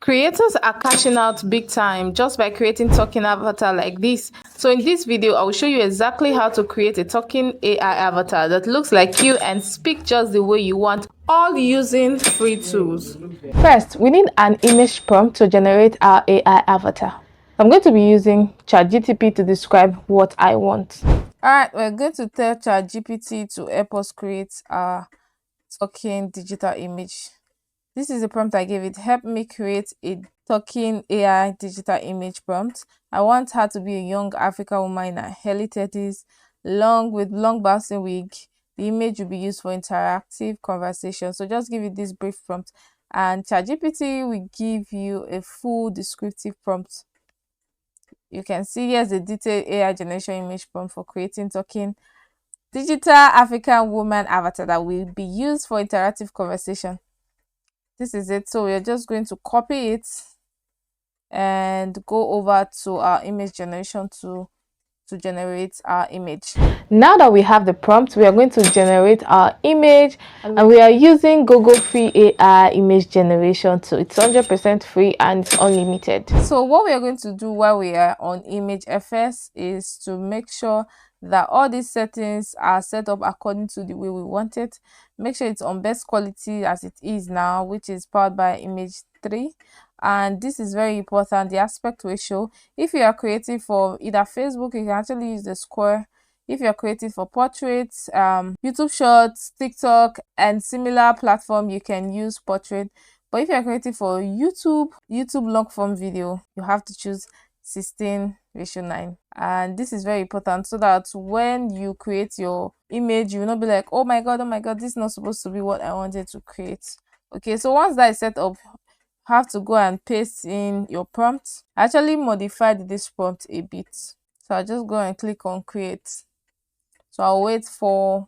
Creators are cashing out big time just by creating talking avatar like this. So in this video, I will show you exactly how to create a talking AI avatar that looks like you and speak just the way you want, all using free tools. First, we need an image prompt to generate our AI avatar. I'm going to be using ChatGPT to describe what I want. Alright, we're going to tell ChatGPT to help us create our talking digital image. This is the prompt I gave it. Help me create a talking AI digital image prompt. I want her to be a young African woman in her early 30s, long bouncing wig. The image will be used for interactive conversation. So just give it this brief prompt, and ChatGPT will give you a full descriptive prompt. You can see here's the detailed AI generation image prompt for creating talking digital African woman avatar that will be used for interactive conversation. This is it. So we're just going to copy it and go over to our image generation to generate our image. Now that we have the prompt, we are going to generate our image, and we are using Google free AI image generation tool. It's 100% free and it's unlimited. So what we are going to do while we are on ImageFS is to make sure that all these settings are set up according to the way we want it. Make sure it's on best quality as it is now, which is powered by image 3. And this is very important, the aspect ratio. If you are creating for either Facebook, you can actually use the square. If you're creating for portraits, YouTube Shorts, TikTok, and similar platform, you can use portrait. But if you're creating for YouTube long form video, you have to choose 16:9. And this is very important so that when you create your image, you will not be like, oh my god, this is not supposed to be what I wanted to create. Okay, so once that is set up, have to go and paste in your prompt. I actually modified this prompt a bit, so I'll just go and click on create. So I'll wait for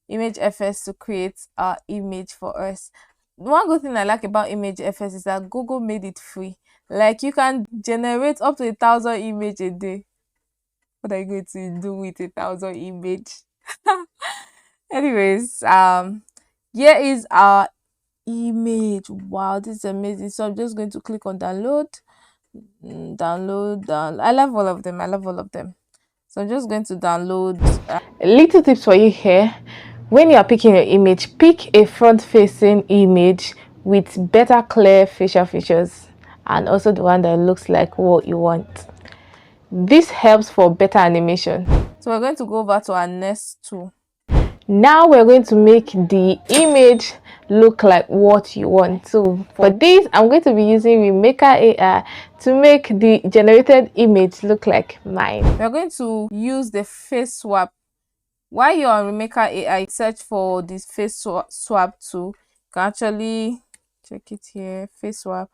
ImageFS to create our image for us. One good thing I like about ImageFS is that Google made it free. Like, you can generate up to 1,000 images a day. What are you going to do with 1,000 images? Anyways, here is our image. Wow, this is amazing. So I'm just going to click on download. I love all of them. So I'm just going to download. Little tips for you here: when you are picking your image, pick a front-facing image with better clear facial features, and also the one that looks like what you want. This helps for better animation. So we're going to go over to our next tool. Now we're going to make the image look like what you want. So for this, I'm going to be using Remaker AI to make the generated image look like mine. We're going to use the face swap. While you're on Remaker AI, search for this face swap tool. You can actually check it here, face swap.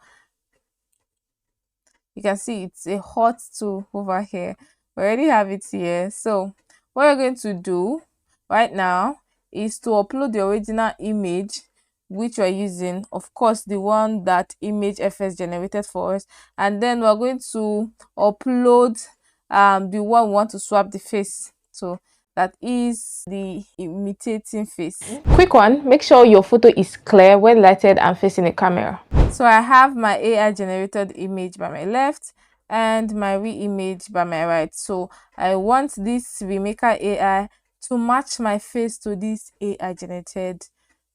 You can see it's a hot tool over here. We already have it here. So what we're going to do right now is to upload the original image which we're using, of course the one that ImageFS generated for us, and then we're going to upload the one we want to swap the face. So that is the imitating face. Quick one, make sure your photo is clear, well lighted, and facing a camera. So I have my AI generated image by my left and my re-image by my right. So I want this Remaker AI to match my face to this AI generated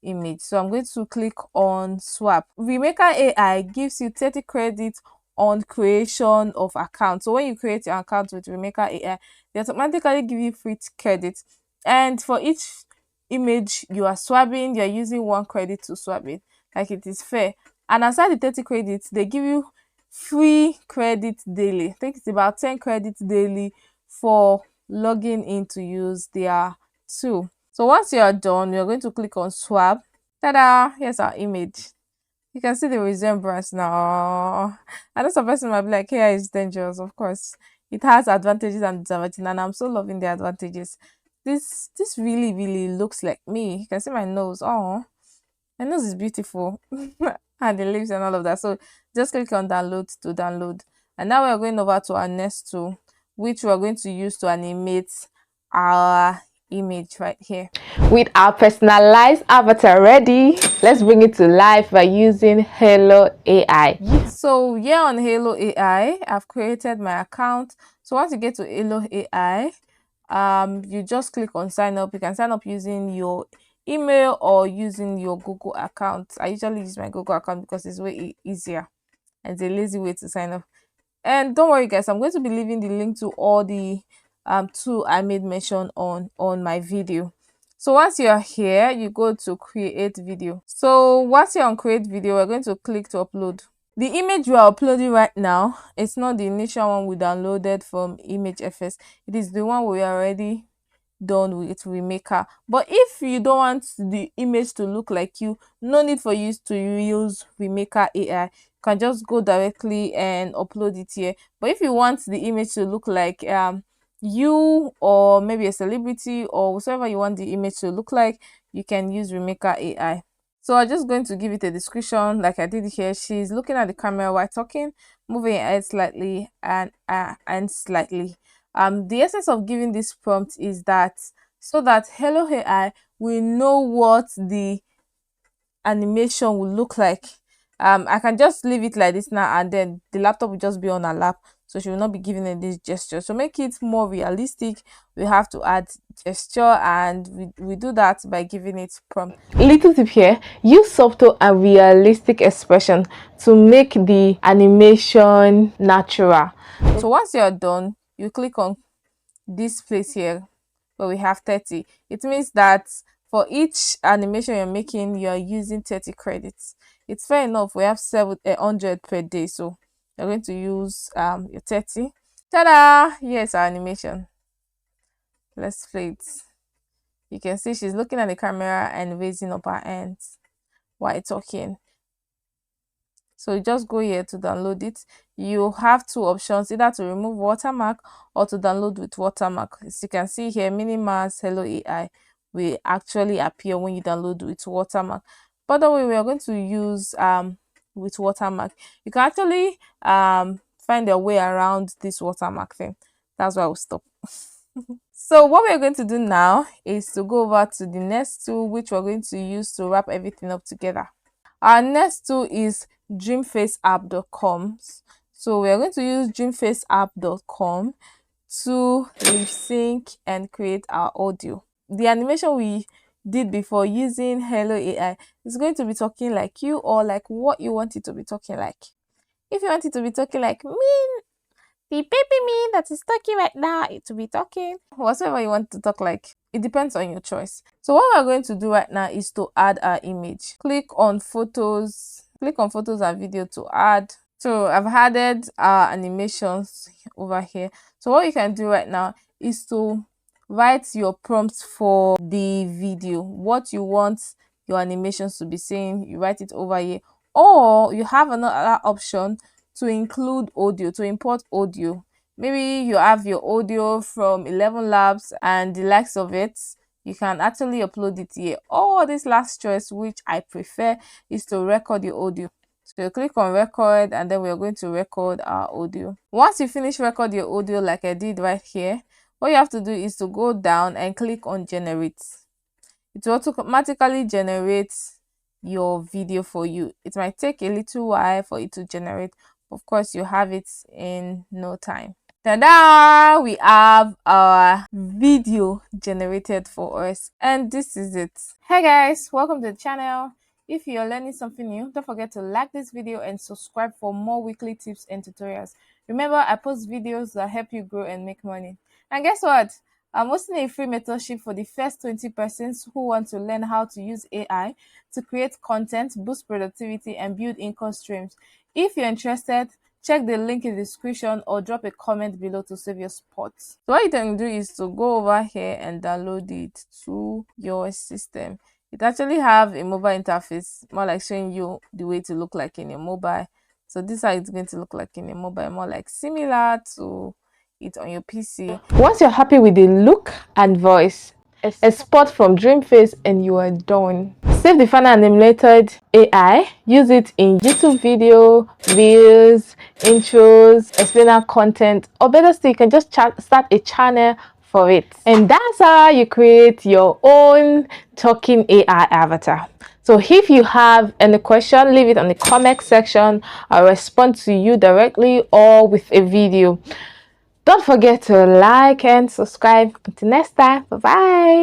image. So I'm going to click on swap. Remaker AI gives you 30 credits on creation of account. So when you create your account with Remaker AI, they automatically give you free credits. And for each image you are swapping, you're using 1 credit to swap it. Like, it is fair. And aside the 30 credits, they give you free credits daily. I think it's about 10 credits daily for logging in to use their tool. So once you are done, you're going to click on swap. Ta-da! Here's our image. You can see the resemblance now. I know some person might be like, AI is dangerous. Of course, it has advantages and disadvantages, and I'm so loving the advantages. This really looks like me. You can see my nose. Oh, my nose is beautiful. And the lips and all of that. So just click on download to download. And now we're going over to our next tool, which we're going to use to animate our image right here. With our personalized avatar ready, let's bring it to life by using Hailuo AI. So here on Hailuo AI, I've created my account. So once you get to Hailuo AI, you just click on sign up. You can sign up using your email or using your Google account. I usually use my Google account because it's way easier and it's a lazy way to sign up. And don't worry guys, I'm going to be leaving the link to all the tool I made mention on my video. So once you're here, you go to create video. So once you're on create video, we're going to click to upload. The image we are uploading right now, it's not the initial one we downloaded from ImageFS. It is the one we already done with Remaker. But if you don't want the image to look like you, no need for you to use Remaker AI. You can just go directly and upload it here. But if you want the image to look like you, or maybe a celebrity, or whatever you want the image to look like, you can use Remaker AI. So I'm just going to give it a description like I did here. She's looking at the camera while talking, moving her head slightly and slightly. The essence of giving this prompt is that so that Hailuo AI will know what the animation will look like. I can just leave it like this now, and then the laptop will just be on her lap, so she will not be giving it this gesture. So make it more realistic, we have to add gesture, and we do that by giving it prompt. Little tip here, use subtle and realistic expression to make the animation natural. So once you're done, you click on this place here where we have 30. It means that for each animation you're making, you're using 30 credits. It's fair enough, we have 700 per day, so you're going to use your 30. Ta-da! Here's our animation. Let's play it. You can see she's looking at the camera and raising up her hands while talking. So you just go here to download it. You have two options, either to remove watermark or to download with watermark. As you can see here, Minimas Hailuo AI will actually appear when you download with watermark. By the way, we are going to use with watermark. You can actually find a way around this watermark thing. That's why we'll stop. So what we're going to do now is to go over to the next tool, which we're going to use to wrap everything up together. Our next tool is DreamFaceApp.com. So we are going to use DreamFaceApp.com to lip sync and create our audio. The animation we did before using Hailuo AI is going to be talking like you, or like what you want it to be talking like. If you want it to be talking like me, the baby me that is talking right now, it will be talking whatever you want to talk like. It depends on your choice. So what we're going to do right now is to add our image. Click on photos and video to add. So I've added our animations over here. So what you can do right now is to write your prompts for the video, what you want your animations to be saying. You write it over here, or you have another option to include audio, to import audio. Maybe you have your audio from 11 Labs and the likes of it. You can actually upload it here. Or this last choice, which I prefer, is to record your audio. So you click on record, and then we're going to record our audio. Once you finish record your audio like I did right here, what you have to do is to go down and click on generate. It will automatically generate your video for you. It might take a little while for it to generate. Of course, you have it in no time. Ta-da! We have our video generated for us, and this is it. Hey guys, welcome to the channel. If you're learning something new, don't forget to like this video and subscribe for more weekly tips and tutorials. Remember, I post videos that help you grow and make money. And guess what? I'm hosting a free mentorship for the first 20 persons who want to learn how to use AI to create content, boost productivity, and build income streams. If you're interested, check the link in the description or drop a comment below to save your spot. So what you can do is to go over here and download it to your system. It actually have a mobile interface, more like showing you the way to look like in a mobile. So this is how it's going to look like in a mobile, more like similar to it on your PC. Once you're happy with the look and voice, export from DreamFace and you are done. Save the final animated AI, use it in YouTube video, reels, intros, explainer content, or better still, you can just start a channel for it. And that's how you create your own talking AI avatar. So if you have any question, leave it on the comment section. I'll respond to you directly or with a video. Don't forget to like and subscribe. Until next time, bye bye.